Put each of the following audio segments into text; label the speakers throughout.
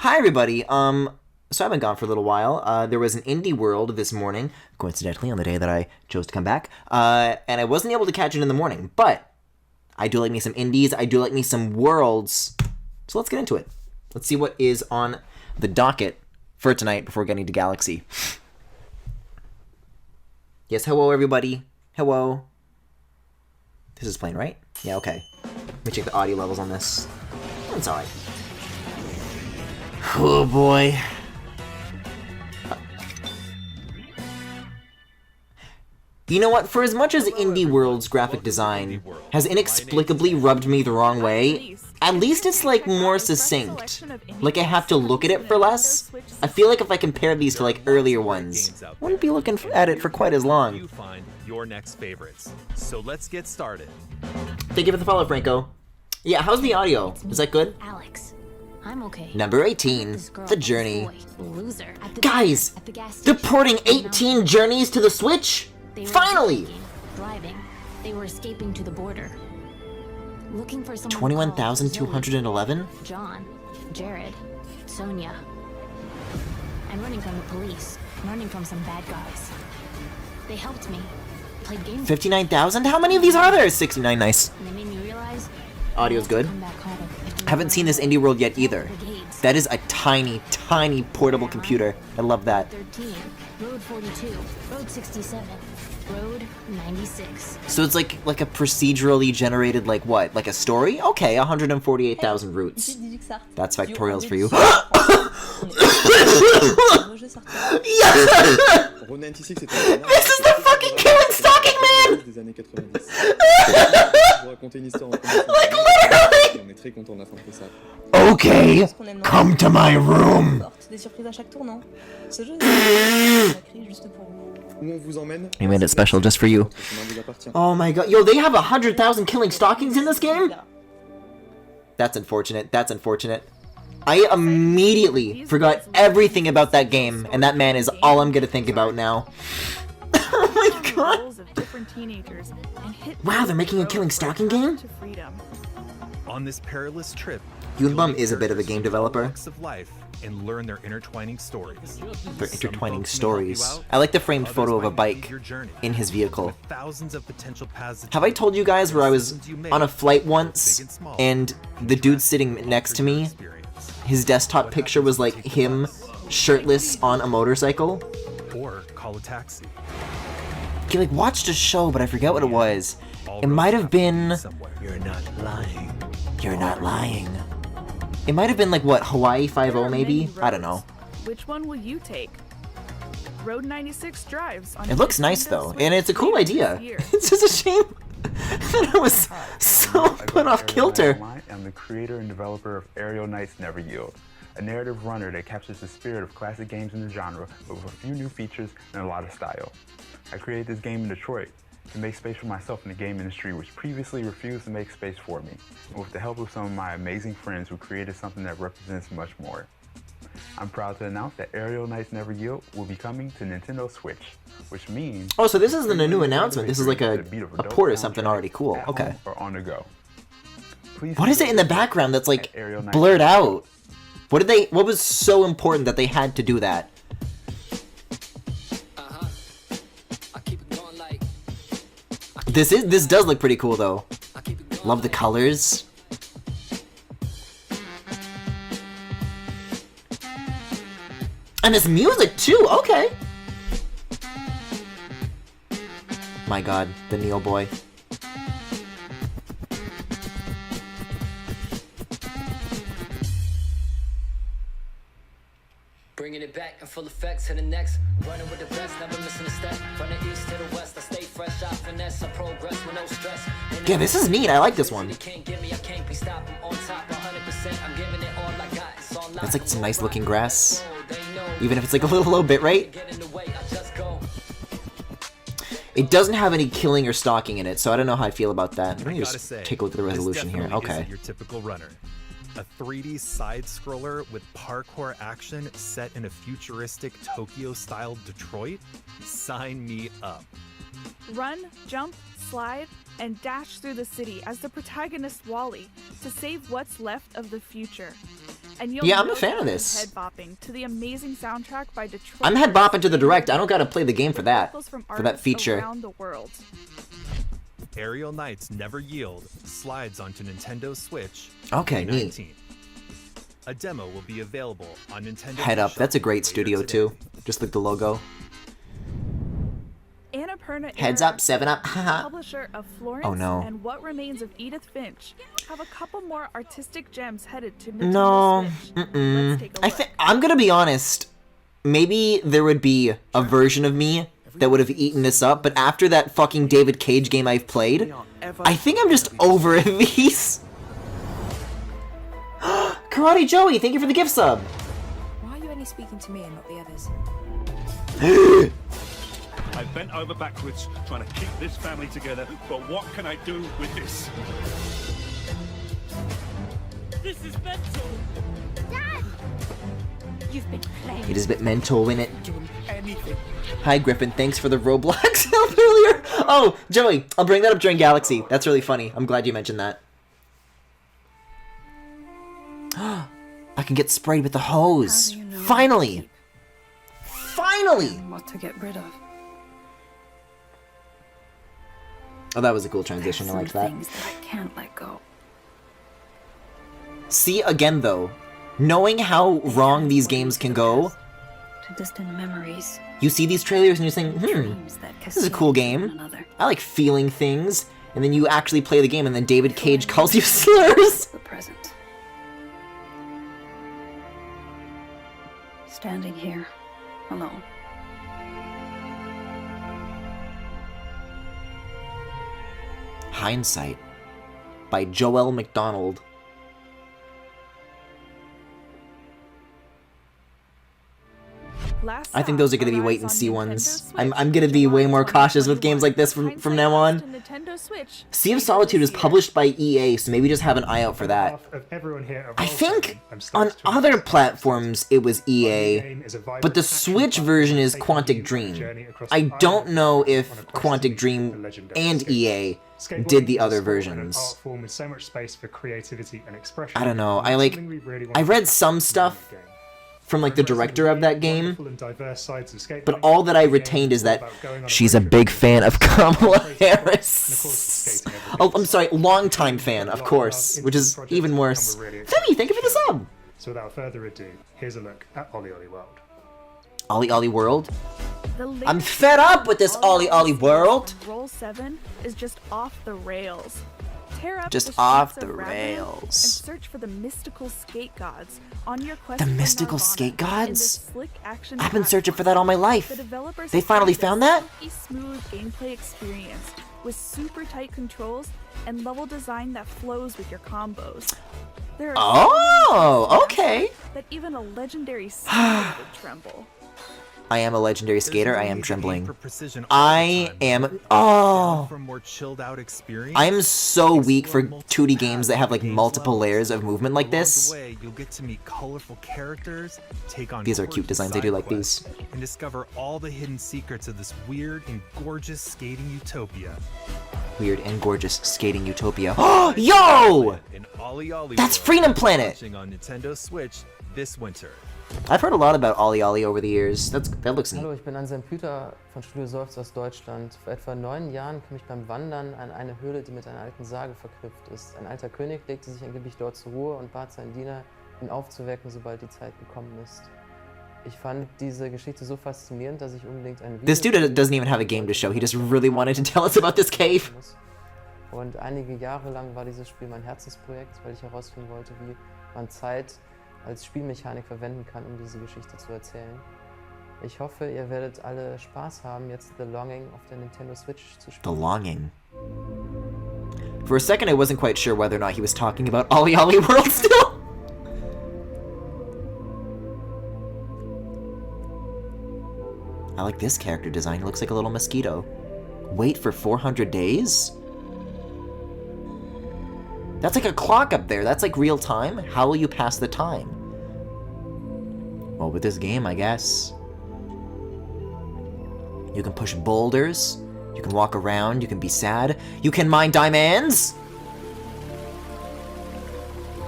Speaker 1: Hi everybody. So I've been gone for a little while. There was an indie world this morning, coincidentally on the day that I chose to come back, and I wasn't able to catch it in the morning, but I do like me some indies, I do like me some worlds, so let's get into it. Let's see what is on the docket for tonight before getting to Galaxy. Yes, hello everybody. Hello. This is playing, right? Yeah, okay. Let me check the audio levels on this. It's alright. Oh boy. You know what? For as much as Indie World's graphic design has inexplicably rubbed me the wrong way, at least it's like more succinct. Like I have to look at it for less. I feel like if I compare these to like earlier ones, I wouldn't be looking at it for quite as long.
Speaker 2: You find your next favorites. So let's get started.
Speaker 1: Thank you for the follow, Franco. Yeah, how's the audio? Is that good?
Speaker 3: Alex, I'm okay.
Speaker 1: Number 18, The Journey.
Speaker 3: Loser.
Speaker 1: Guys, they're porting 18 journeys to the Switch? Finally!
Speaker 3: Driving. They were escaping to the border. Looking for someone
Speaker 1: 21,211?
Speaker 3: John, Jared, Sonia. I'm running from the police. I'm running from some bad guys. They helped me. Played games.
Speaker 1: 59,000? How many of these are there? 69, nice.
Speaker 3: And they made me realize
Speaker 1: Audio's good. Haven't seen this Indie World yet either. That is a tiny, tiny portable computer. I love that.
Speaker 3: 13, Road 42, Road 67, Road 96.
Speaker 1: So it's like a procedurally generated, like what? Like a story? Okay, 148,000 roots. That's factorials for you. This is the fucking Karen Stalking Man! Like literally! Okay, come to my room! We made it special just for you. Oh my god. Yo, they have 100,000 killing stockings in this game? That's unfortunate. That's unfortunate. I immediately forgot everything about that game, and that man is all I'm gonna think about now. Oh my god. Wow, they're making a killing stalking game?
Speaker 2: On this perilous trip,
Speaker 1: Yunbum is a bit of a game developer.
Speaker 2: of life and learn their intertwining stories.
Speaker 1: Their intertwining stories. I like the framed photo of a bike in his vehicle.
Speaker 2: Thousands of potential paths.
Speaker 1: Have I told you guys where I was on a flight once, and the dude sitting next to me, his desktop picture was like him shirtless on a motorcycle?
Speaker 2: Or call a taxi.
Speaker 1: He like watched a show, but I forget what it was. It might have been...
Speaker 2: You're not lying.
Speaker 1: You're not lying. It might have been like, what, Hawaii 5-0 maybe? I don't know.
Speaker 4: Which one will you take? Road 96 drives on
Speaker 1: It looks nice though, and it's a cool idea. It's just a shame that I was so put off kilter.
Speaker 5: I'm the creator and developer of Aerial Knights Never Yield, a narrative runner that captures the spirit of classic games in the genre, but with a few new features and a lot of style. I created this game in Detroit to make space for myself in the game industry, which previously refused to make space for me, and with the help of some of my amazing friends who created something that represents much more. I'm proud to announce that Aerial Knights Never Yield will be coming to Nintendo Switch, which means...
Speaker 1: Oh, so this isn't a new announcement, this is like a port of something already cool. Okay.
Speaker 5: Or on the go.
Speaker 1: What is it in the background that's like blurred out? What was so important that they had to do that? This does look pretty cool though. Love the colors. And it's music too, okay. My god, the Neo boy.
Speaker 6: Bringing it back in full effect to the next. Running with the best, never missing a step. From the east to the west, I stay fresh, I finesse, I progress with no stress.
Speaker 1: Yeah, this is neat. I like this one. That's like some nice looking grass. Even if it's like a little low bitrate. It doesn't have any killing or stalking in it, so I don't know how I feel about that. Let me just take a look at the resolution here. Okay.
Speaker 2: Your typical runner. A 3D side-scroller with parkour action set in a futuristic Tokyo-style Detroit? Sign me up.
Speaker 4: Run, jump, slide, and dash through the city as the protagonist Wally to save what's left of the future. And you'll
Speaker 1: Yeah, I'm a
Speaker 4: no
Speaker 1: fan
Speaker 4: doubt
Speaker 1: of
Speaker 4: be
Speaker 1: this.
Speaker 4: Head bopping to the amazing soundtrack by Detroit.
Speaker 1: I'm head bopping to the direct. I don't gotta play the game for that.
Speaker 4: Vocals from
Speaker 1: For that
Speaker 4: artists
Speaker 1: feature.
Speaker 4: around the world.
Speaker 2: Aerial Knights Never Yield slides onto Nintendo Switch.
Speaker 1: Okay,
Speaker 2: May
Speaker 1: neat.
Speaker 2: 19th. A demo will be available on Nintendo.
Speaker 1: Head Up, that's a great
Speaker 2: later
Speaker 1: studio
Speaker 2: today.
Speaker 1: too. Just like the logo.
Speaker 4: Annapurna
Speaker 1: Heads up, 7-Up,
Speaker 4: Interactive,
Speaker 1: haha.
Speaker 4: publisher of Florence
Speaker 1: Oh, no.
Speaker 4: and What Remains of Edith Finch, have a couple more artistic gems headed to Nintendo
Speaker 1: No,
Speaker 4: Switch. Let's take a look.
Speaker 1: I'm gonna be honest. Maybe there would be a version of me that would have eaten this up, but after that fucking David Cage game I've played, I think I'm just over these. Karate Joey, thank you for the gift sub.
Speaker 7: Why are you only speaking to me and not the others?
Speaker 8: I bent over backwards trying to keep this family together, but what can I do with this?
Speaker 7: This is mental! Dad! You've been playing.
Speaker 1: It is a bit mental, in it.
Speaker 8: Doing anything.
Speaker 1: Hi Griffin, thanks for the Roblox help earlier. Oh, Joey, I'll bring that up during Galaxy. That's really funny. I'm glad you mentioned that. I can get sprayed with the hose.
Speaker 7: How do you know
Speaker 1: Finally! Finally!
Speaker 7: what to get rid of?
Speaker 1: Oh, that was a cool
Speaker 7: There's
Speaker 1: transition. I
Speaker 7: some
Speaker 1: liked that.
Speaker 7: things that I can't let go.
Speaker 1: See, again though, knowing how wrong these games can go,
Speaker 7: To distant memories.
Speaker 1: you see these trailers and you're saying,
Speaker 7: Dreams that
Speaker 1: this is a cool
Speaker 7: cascade one
Speaker 1: game.
Speaker 7: another.
Speaker 1: I like feeling things. And then you actually play the game and then David Cage calls you slurs.
Speaker 7: The present. Standing here, alone.
Speaker 1: Hindsight by Joel McDonald.
Speaker 4: Last
Speaker 1: I think those are
Speaker 4: Stop
Speaker 1: going to be
Speaker 4: arrives
Speaker 1: wait and
Speaker 4: on
Speaker 1: see
Speaker 4: Nintendo
Speaker 1: ones.
Speaker 4: Switch
Speaker 1: I'm going to be way more
Speaker 4: July
Speaker 1: cautious with games like this from
Speaker 4: 2021.
Speaker 1: now on.
Speaker 4: Hindsight comes to Nintendo Switch
Speaker 1: Sea of
Speaker 4: later
Speaker 1: Solitude
Speaker 4: this
Speaker 1: is
Speaker 4: year.
Speaker 1: published by EA, so maybe just have an eye out for that. I think on other platforms it was EA, but the Switch version is Quantic Dream. I don't know if Quantic Dream and EA did the other versions. I don't know. I read some stuff from like the director of that game, but all that I retained is that she's a big fan of Kamala Harris. Oh, I'm sorry, longtime fan, of course, which is even worse. Femi, thank you for the sub.
Speaker 9: So without further ado, here's a look at Ollie Ollie World.
Speaker 1: Ollie Ollie World?
Speaker 4: The
Speaker 1: I'm
Speaker 4: latest
Speaker 1: fed up with this Ollie Ollie
Speaker 4: skate
Speaker 1: World.
Speaker 4: from Roll 7 is just off the rails. Tear up
Speaker 1: Just
Speaker 4: the
Speaker 1: off
Speaker 4: streets
Speaker 1: the
Speaker 4: of Ravnica
Speaker 1: rails.
Speaker 4: And search for the mystical skate gods on your quest
Speaker 1: The
Speaker 4: for
Speaker 1: mystical
Speaker 4: Nirvana
Speaker 1: skate
Speaker 4: in
Speaker 1: gods?
Speaker 4: this slick action
Speaker 1: I've been
Speaker 4: platform.
Speaker 1: searching for that all my life.
Speaker 4: The developers
Speaker 1: They
Speaker 4: have
Speaker 1: finally
Speaker 4: created a
Speaker 1: found that?
Speaker 4: silky smooth gameplay experience with super tight controls and level design that flows with your combos. There are so many
Speaker 1: Oh,
Speaker 4: things
Speaker 1: okay.
Speaker 4: that even a legendary skater would tremble.
Speaker 1: I am a legendary
Speaker 2: There's
Speaker 1: skater.
Speaker 2: no
Speaker 1: I
Speaker 2: need
Speaker 1: am
Speaker 2: to aim
Speaker 1: trembling.
Speaker 2: for precision all
Speaker 1: I
Speaker 2: the time.
Speaker 1: am. Oh,
Speaker 2: For a more chilled out experience,
Speaker 1: I'm so weak for
Speaker 2: explore multiple
Speaker 1: 2D games that have like
Speaker 2: games
Speaker 1: multiple
Speaker 2: levels.
Speaker 1: layers of movement like
Speaker 2: Along
Speaker 1: this.
Speaker 2: the way, you'll get to meet colorful characters, take on
Speaker 1: These are cute
Speaker 2: quirky
Speaker 1: designs. I do
Speaker 2: side
Speaker 1: like
Speaker 2: quests,
Speaker 1: these.
Speaker 2: and discover all the hidden secrets of this weird and gorgeous skating utopia.
Speaker 1: Weird and gorgeous skating utopia. Oh, yo!
Speaker 2: In Ollie Ollie
Speaker 1: That's
Speaker 2: World,
Speaker 1: Freedom Planet!
Speaker 2: launching on Nintendo Switch this winter.
Speaker 1: I've heard a lot about Ollie Ollie over the years. That looks neat.
Speaker 10: Hallo, ich bin Anselm Püter von Studio Seufz aus Deutschland. Vor etwa 9 Jahren kam ich beim Wandern an eine Höhle, die mit einer alten Sage verknüpft ist. Ein alter König legte sich angeblich dort zur Ruhe und bat seinen Diener, ihn aufzuwecken, sobald die Zeit gekommen ist. Ich fand diese Geschichte so faszinierend, dass ich unbedingt ein Video...
Speaker 1: This dude doesn't even have a game to show. He just really wanted to tell us about this cave.
Speaker 10: Und einige Jahre lang war dieses Spiel mein Herzensprojekt, weil ich herausfinden wollte, wie man Zeit als Spielmechanik verwenden kann, um diese Geschichte zu erzählen. Ich hoffe, ihr werdet alle Spaß haben, jetzt The Longing auf der Nintendo Switch zu spielen.
Speaker 1: The Longing. For a second, I wasn't quite sure whether or not he was talking about Ollie Ollie World still. I like this character design. He looks like a little mosquito. Wait for 400 days? That's like a clock up there. That's like real time. How will you pass the time? Well, with this game, I guess. You can push boulders. You can walk around. You can be sad. You can mine diamonds.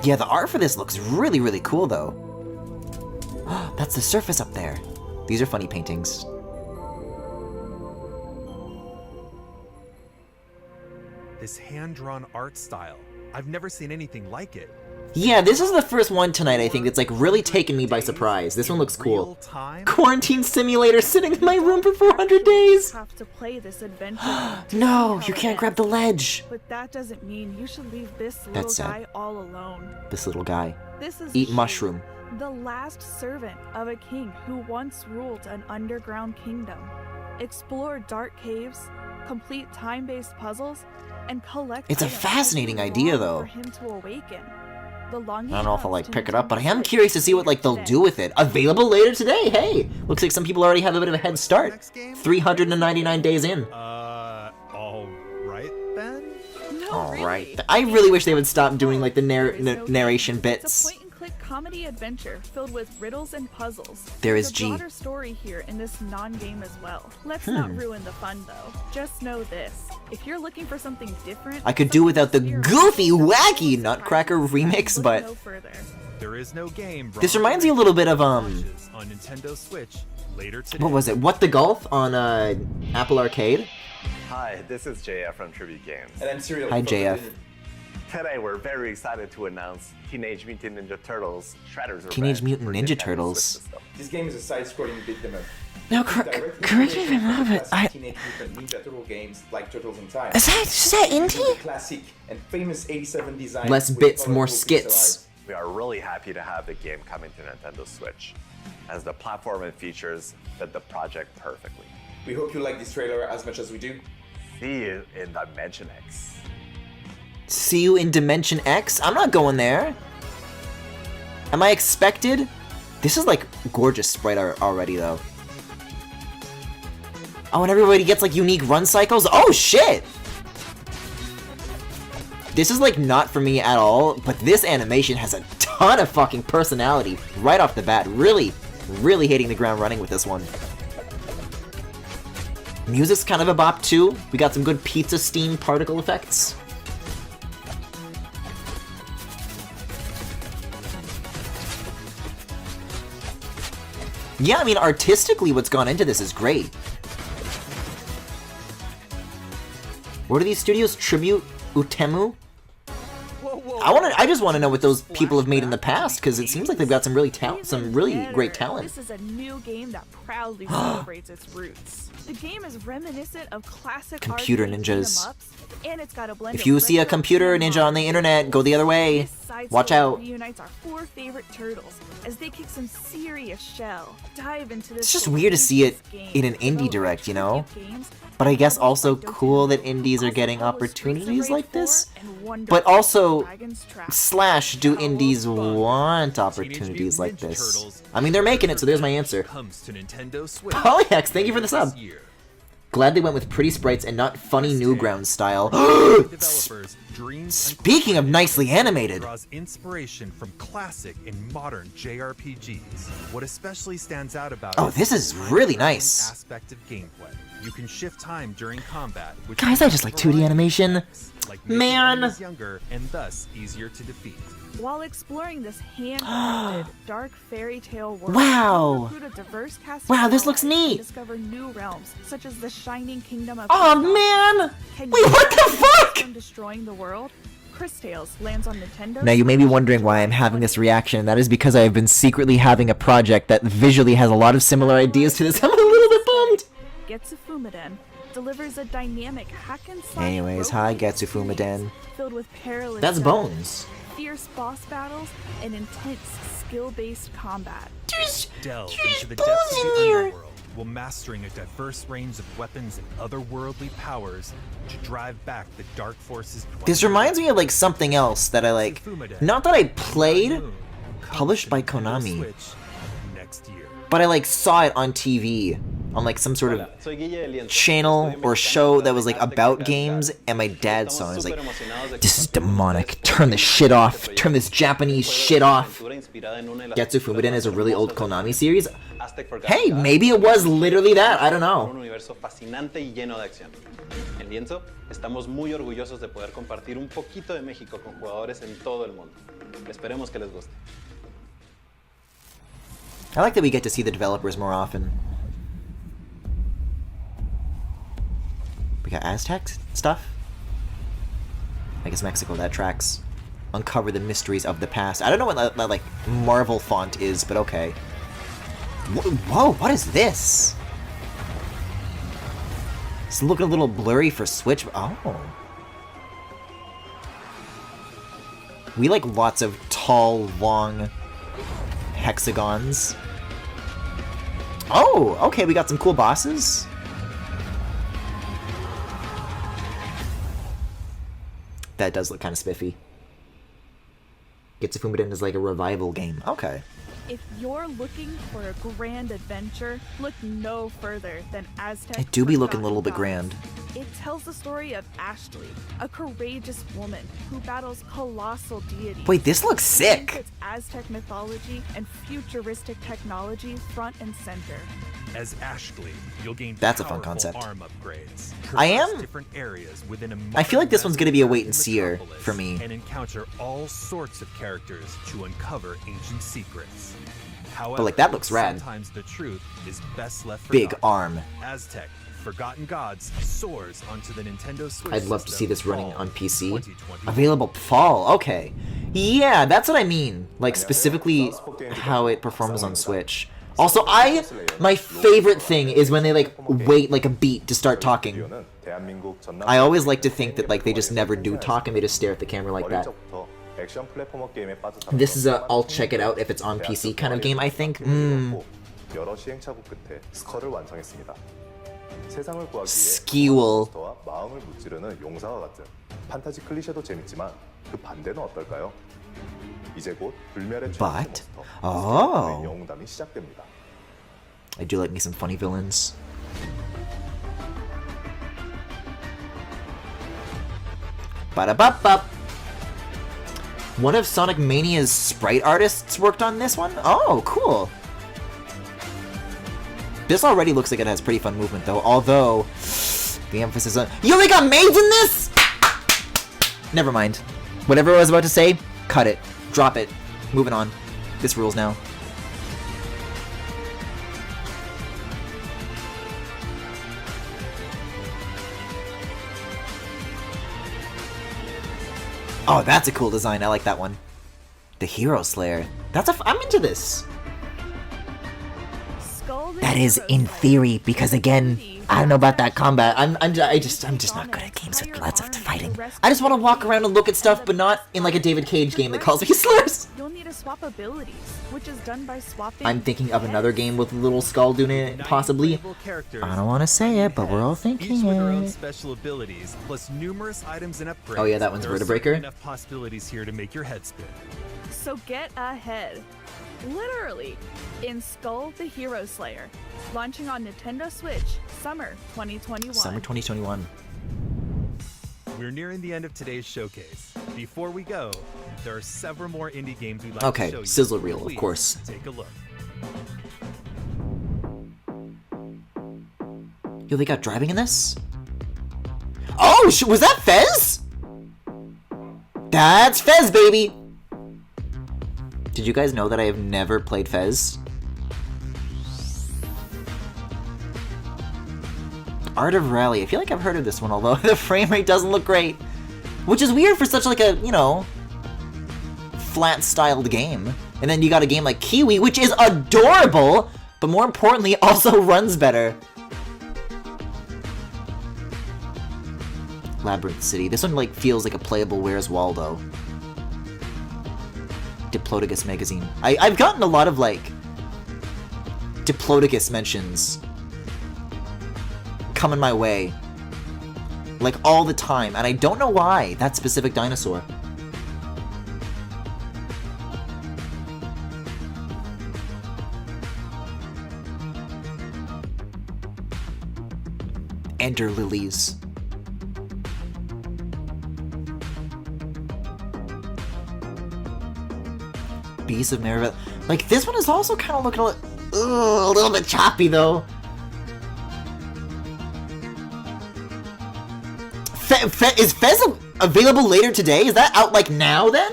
Speaker 1: Yeah, the art for this looks really, really cool, though. That's the surface up there. These are funny paintings.
Speaker 2: This hand-drawn art style. I've never seen anything like it.
Speaker 1: Yeah, this is the first one tonight, I think, that's like really taken me by surprise. This one looks cool. Quarantine simulator sitting in my room for 400 days!
Speaker 4: Have to play this adventure.
Speaker 1: No, you can't grab the ledge!
Speaker 4: But that doesn't mean you should leave this little
Speaker 1: That's sad.
Speaker 4: guy all alone.
Speaker 1: This little guy.
Speaker 4: This is
Speaker 1: Eat
Speaker 4: Shi,
Speaker 1: mushroom.
Speaker 4: the last servant of a king who once ruled an underground kingdom. Explore dark caves, complete time-based puzzles, and collect
Speaker 1: It's a
Speaker 4: items
Speaker 1: fascinating
Speaker 4: that you
Speaker 1: idea,
Speaker 4: long
Speaker 1: though.
Speaker 4: for him to awaken.
Speaker 1: I don't know if I'll like pick it up, but I am curious to see what like they'll do with it. Available later today. Hey, looks like some people already have a bit of a head start. 399 days in.
Speaker 2: All right then.
Speaker 4: No,
Speaker 1: All
Speaker 4: really.
Speaker 1: right. I really wish they would stop doing like the narration
Speaker 4: It's a
Speaker 1: bits.
Speaker 4: point-and-click comedy adventure filled with riddles and puzzles.
Speaker 1: There is
Speaker 4: There's a
Speaker 1: G.
Speaker 4: broader story here in this non-game as well. Let's not ruin the fun though. Just know this: if you're looking for something different,
Speaker 1: I could do without the goofy, wacky Nutcracker remix, but
Speaker 4: no further.
Speaker 2: There is no game.
Speaker 1: this reminds me a little bit of
Speaker 2: on Nintendo Switch later today.
Speaker 1: what was it? What the Golf on Apple Arcade?
Speaker 11: Hi, this is JF from Tribute Games.
Speaker 12: And I'm Cyril.
Speaker 1: Hi,
Speaker 12: from
Speaker 1: JF.
Speaker 11: Today we're very excited to announce Teenage Mutant Ninja Turtles Shredder's
Speaker 1: Teenage
Speaker 11: Revenge
Speaker 1: Mutant
Speaker 11: for
Speaker 1: Ninja
Speaker 11: Nintendo Switch
Speaker 1: Turtles.
Speaker 11: system.
Speaker 12: This game is a side-scrolling beat 'em up.
Speaker 1: Now,
Speaker 12: Directly
Speaker 1: correct me if I'm
Speaker 12: inspiration
Speaker 1: wrong,
Speaker 12: from
Speaker 1: but
Speaker 12: classic Teenage Mutant Ninja Turtle games like Turtles in Time.
Speaker 1: Is that indie?
Speaker 12: The classic and famous 87 design.
Speaker 1: Less
Speaker 12: with
Speaker 1: bits, more
Speaker 12: colorful
Speaker 1: skits.
Speaker 12: pixel
Speaker 11: We are really happy to have the game coming to Nintendo Switch, as the platform and features fit the project perfectly.
Speaker 12: art. We hope you like this trailer as much as we do.
Speaker 11: See you in Dimension X.
Speaker 1: See you in Dimension X? I'm not going there. Am I expected? This is like gorgeous sprite art already though. Oh, and everybody gets like unique run cycles? Oh shit! This is like not for me at all, but this animation has a ton of fucking personality right off the bat. Really, really hitting the ground running with this one. Music's kind of a bop too. We got some good pizza steam particle effects. Yeah, I mean, artistically what's gone into this is great. What are these studios? Tribute Utemu? I just want to know what those people have made in the past, because it seems like they've got some really great talent.
Speaker 4: This is a new game that proudly celebrates its roots. The game is reminiscent of classic
Speaker 1: Computer
Speaker 4: arcade
Speaker 1: ninjas.
Speaker 4: beat-em-ups, and it's got a blend
Speaker 1: If
Speaker 4: of
Speaker 1: you see a
Speaker 4: retro
Speaker 1: computer
Speaker 4: and
Speaker 1: ninja on the internet, go the other way.
Speaker 4: This side
Speaker 1: Watch
Speaker 4: scroller
Speaker 1: out.
Speaker 4: reunites our 4 favorite turtles as they kick some serious shell. Dive into this.
Speaker 1: It's just weird to see it in an indie direct, you know? But I guess also cool that indies are getting opportunities like this. But also, slash, do indies want opportunities like this? I mean, they're making it, so there's my answer.
Speaker 2: Comes to Nintendo Switch.
Speaker 1: Polyhex, thank you for the sub.
Speaker 2: this year.
Speaker 1: Glad they went with pretty sprites and not funny Newgrounds style.
Speaker 2: Developers' dreams and
Speaker 1: Speaking of nicely animated,
Speaker 2: draws inspiration from classic and modern JRPGs. What especially stands out about
Speaker 1: Oh,
Speaker 2: it
Speaker 1: this is
Speaker 2: the
Speaker 1: really
Speaker 2: time-traveling
Speaker 1: nice.
Speaker 2: aspect of gameplay. You can shift time during combat, which
Speaker 1: Guys, I
Speaker 2: gives
Speaker 1: just
Speaker 2: a
Speaker 1: like 2D
Speaker 2: variety of
Speaker 1: animation.
Speaker 2: effects, like making
Speaker 1: Man.
Speaker 2: enemies younger and thus easier to defeat.
Speaker 4: While exploring this handcrafted, dark fairy tale world,
Speaker 1: Wow.
Speaker 4: you recruit a diverse cast
Speaker 1: Wow,
Speaker 4: of
Speaker 1: this looks
Speaker 4: allies and
Speaker 1: neat.
Speaker 4: discover new realms, such as the shining kingdom of.
Speaker 1: Oh
Speaker 4: Crystal.
Speaker 1: man!
Speaker 4: Can
Speaker 1: Wait,
Speaker 4: you
Speaker 1: what the
Speaker 4: resist
Speaker 1: fuck?
Speaker 4: From destroying the world, Chris Tales lands on Nintendo.
Speaker 1: Now you may be wondering why I'm having this reaction. That is because I have been secretly having a project that visually has a lot of similar ideas to this. I'm a little bit bummed.
Speaker 4: Getsu Fumaden delivers a dynamic hack and slash.
Speaker 1: Anyways,
Speaker 4: roguelike
Speaker 1: hi Getsu
Speaker 4: experience
Speaker 1: Fumaden.
Speaker 4: Filled with perilous.
Speaker 1: That's
Speaker 4: dungeons,
Speaker 1: Bones.
Speaker 4: fierce boss battles, and intense skill-based combat.
Speaker 2: Delve
Speaker 1: There's
Speaker 2: into the
Speaker 1: bones
Speaker 2: depths of
Speaker 1: in
Speaker 2: the
Speaker 1: here.
Speaker 2: underworld while mastering a diverse range of weapons and otherworldly powers to drive back the dark forces.
Speaker 1: This reminds me of like something else that I like. Not that I played, published by Konami,
Speaker 2: Next year.
Speaker 1: but I like saw it on TV on like some sort of channel or show that was like about games, and my dad saw it. I was like, this is demonic. Turn this shit off. Turn this Japanese shit off. Getsu Fumaden is a really old Konami series. Hey, maybe it was literally that. I don't know.
Speaker 13: Un universo fascinante y lleno de acción. En Lienzo, estamos muy orgullosos de poder compartir un poquito de México con jugadores en todo el mundo. Esperemos que les guste.
Speaker 1: I like that we get to see the developers more often. We got Aztec stuff? I guess Mexico, that tracks. Uncover the mysteries of the past. I don't know what that like, Marvel font is, but okay. Whoa, what is this? It's looking a little blurry for Switch. Oh. We like lots of tall, long hexagons. Oh, okay, we got some cool bosses. That does look kind of spiffy. Getsufumiden is like a revival game. Okay.
Speaker 4: If you're looking for a grand adventure, look no further than Aztec.
Speaker 1: It do be looking a little bit grand.
Speaker 4: It tells the story of Ashley, a courageous woman who battles colossal deities.
Speaker 1: Wait, this looks sick!
Speaker 4: Puts Aztec mythology and futuristic technology front and center.
Speaker 2: As Ashley, you'll gain
Speaker 1: That's a fun concept.
Speaker 2: arm upgrades.
Speaker 1: I am.
Speaker 2: Different areas within a
Speaker 1: I feel like this one's gonna be a wait and seer for me.
Speaker 2: And encounter all sorts of characters to uncover ancient secrets. However,
Speaker 1: But like that looks rad.
Speaker 2: Sometimes the truth is best left
Speaker 1: Big
Speaker 2: forgotten.
Speaker 1: arm.
Speaker 2: Aztec, Forgotten Gods soars onto the Nintendo Switch.
Speaker 1: I'd love to see
Speaker 2: system
Speaker 1: this running
Speaker 2: fall
Speaker 1: on PC.
Speaker 2: 2021.
Speaker 1: Available fall. Okay. Yeah, that's what I mean. Like specifically how it performs on Switch. Also, my favorite thing is when they like wait like a beat to start talking. I always like to think that like they just never do talk and they just stare at the camera like that. This is a I'll check it out if it's on PC kind of game, I think. Skewl. But oh, I do like me some funny villains. Ba-da-bop-bop. One of Sonic Mania's sprite artists worked on this one? Oh, cool. This already looks like it has pretty fun movement, though, although the emphasis on— You only got maids in this?! Never mind. Whatever I was about to say, cut it. Drop it. Moving on. This rules now. Oh, that's a cool design. I like that one. The Hero Slayer. I'm into this. That is in theory, because again, I don't know about that combat. I'm just not good at games with lots of fighting. I just want to walk around and look at stuff, but not in like a David Cage game that calls me slurs.
Speaker 4: You'll need to swap abilities, which is done by swapping.
Speaker 1: I'm thinking of another game with a little skull doing it, possibly. I don't want to say it, but we're all thinking
Speaker 2: Each with their own
Speaker 1: it.
Speaker 2: special abilities, plus numerous items and upgrades.
Speaker 1: Oh yeah, that one's
Speaker 2: There are
Speaker 1: Vertebreaker.
Speaker 2: certainly enough possibilities here to make your head spin.
Speaker 4: So get ahead. Literally. In Skull the Hero Slayer. Launching on Nintendo Switch, summer 2021.
Speaker 1: Summer 2021.
Speaker 2: We're nearing the end of today's showcase. Before we go, there are several more indie games we'd like
Speaker 1: Okay,
Speaker 2: to show you.
Speaker 1: sizzle reel, of
Speaker 2: Please
Speaker 1: course.
Speaker 2: Take a look.
Speaker 1: Yo, they got driving in this? Oh, was that Fez? That's Fez, baby! Did you guys know that I have never played Fez? Art of Rally. I feel like I've heard of this one, although the frame rate doesn't look great. Which is weird for such like a, you know, flat-styled game. And then you got a game like Kiwi, which is adorable, but more importantly, also runs better. Labyrinth City. This one like feels like a playable Where's Waldo. Diplodocus magazine. I've gotten a lot of like Diplodocus mentions coming my way like all the time, and I don't know why. That specific dinosaur. Ender lilies. Beast of Maribel. Like, this one is also kind of looking a little bit choppy, though. Is Fez available later today? Is that out, like, now, then?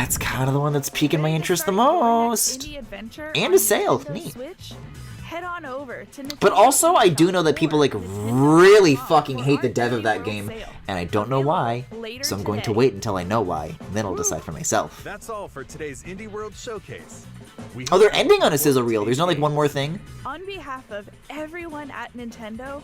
Speaker 1: That's kind of the one that's piquing my interest the most.
Speaker 4: Indie adventure
Speaker 1: And
Speaker 4: on
Speaker 1: a sale.
Speaker 4: Nintendo
Speaker 1: Neat.
Speaker 4: Switch? Head on over to
Speaker 1: But
Speaker 4: Nintendo
Speaker 1: also, I do know that people like really fucking
Speaker 4: for
Speaker 1: hate the
Speaker 4: our
Speaker 1: dev of
Speaker 4: Indie
Speaker 1: that
Speaker 4: World
Speaker 1: game,
Speaker 4: sale.
Speaker 1: and I don't know why.
Speaker 4: Later
Speaker 1: So I'm going to
Speaker 4: today.
Speaker 1: wait until I know why, and then I'll decide for myself.
Speaker 2: That's all for today's Indie World Showcase. We
Speaker 1: Oh, they're
Speaker 2: hope you
Speaker 1: ending on a
Speaker 2: look
Speaker 1: sizzle
Speaker 2: forward to
Speaker 1: reel. There's
Speaker 2: these
Speaker 1: not like
Speaker 2: games.
Speaker 1: one more thing.
Speaker 4: On behalf of everyone at Nintendo,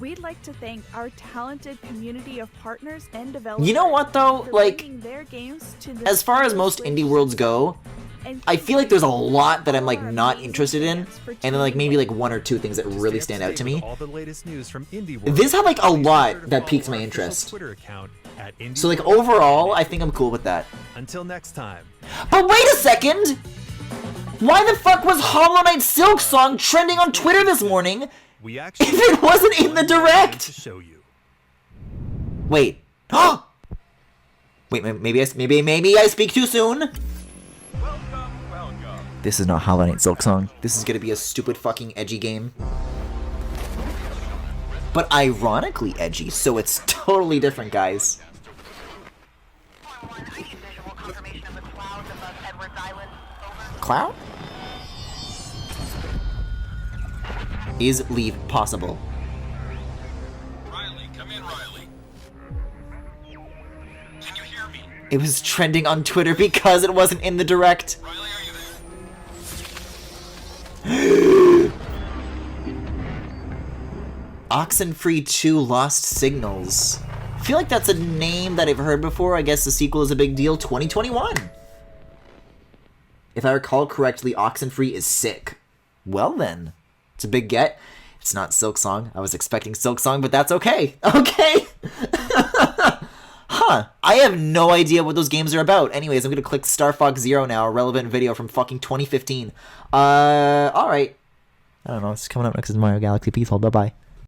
Speaker 4: we'd like to thank our talented community of partners and developers.
Speaker 1: You know what though?
Speaker 4: for
Speaker 1: Like,
Speaker 4: bringing their games to the
Speaker 1: as far as
Speaker 4: Nintendo
Speaker 1: most
Speaker 4: Switch
Speaker 1: indie worlds go,
Speaker 4: and
Speaker 1: I feel like there's a lot that I'm like
Speaker 4: our
Speaker 1: not
Speaker 4: amazing
Speaker 1: interested in,
Speaker 4: fans for
Speaker 1: and then like
Speaker 4: tuning
Speaker 1: maybe
Speaker 4: in.
Speaker 1: like one or two things that really
Speaker 2: Stay
Speaker 1: stand
Speaker 2: up
Speaker 1: out to
Speaker 2: date with
Speaker 1: me.
Speaker 2: all the latest news from Indie World.
Speaker 1: This had like a
Speaker 2: Be
Speaker 1: lot
Speaker 2: sure to
Speaker 1: that
Speaker 2: follow
Speaker 1: piqued my
Speaker 2: our official
Speaker 1: interest.
Speaker 2: Twitter account at Indie
Speaker 1: So like
Speaker 2: World.
Speaker 1: overall, I think I'm cool with that.
Speaker 2: Until next time.
Speaker 1: But wait a second! Why the fuck was Hollow Knight Silk Song trending on Twitter this morning
Speaker 2: We actually
Speaker 1: if it wasn't in the
Speaker 2: one more game
Speaker 1: direct?
Speaker 2: to show you.
Speaker 1: Wait. Wait, maybe I speak too soon? This is not Hollow Knight Silk Song. This is gonna be a stupid fucking edgy game. But ironically edgy, so it's totally different, guys. Cloud? Is leave possible?
Speaker 8: Riley, come in, Riley. Can you hear me?
Speaker 1: It was trending on Twitter because it wasn't in the direct.
Speaker 8: Riley, are you there?
Speaker 1: Oxenfree 2 Lost Signals. I feel like that's a name that I've heard before. I guess the sequel is a big deal. 2021. If I recall correctly, Oxenfree is sick. Well then, it's a big get. It's not Silksong. I was expecting Silksong, but that's okay. Okay. Huh. I have no idea what those games are about. Anyways, I'm gonna click Star Fox Zero now, a relevant video from fucking 2015. Alright. I don't know, it's coming up next is Mario Galaxy. Peace, bye-bye.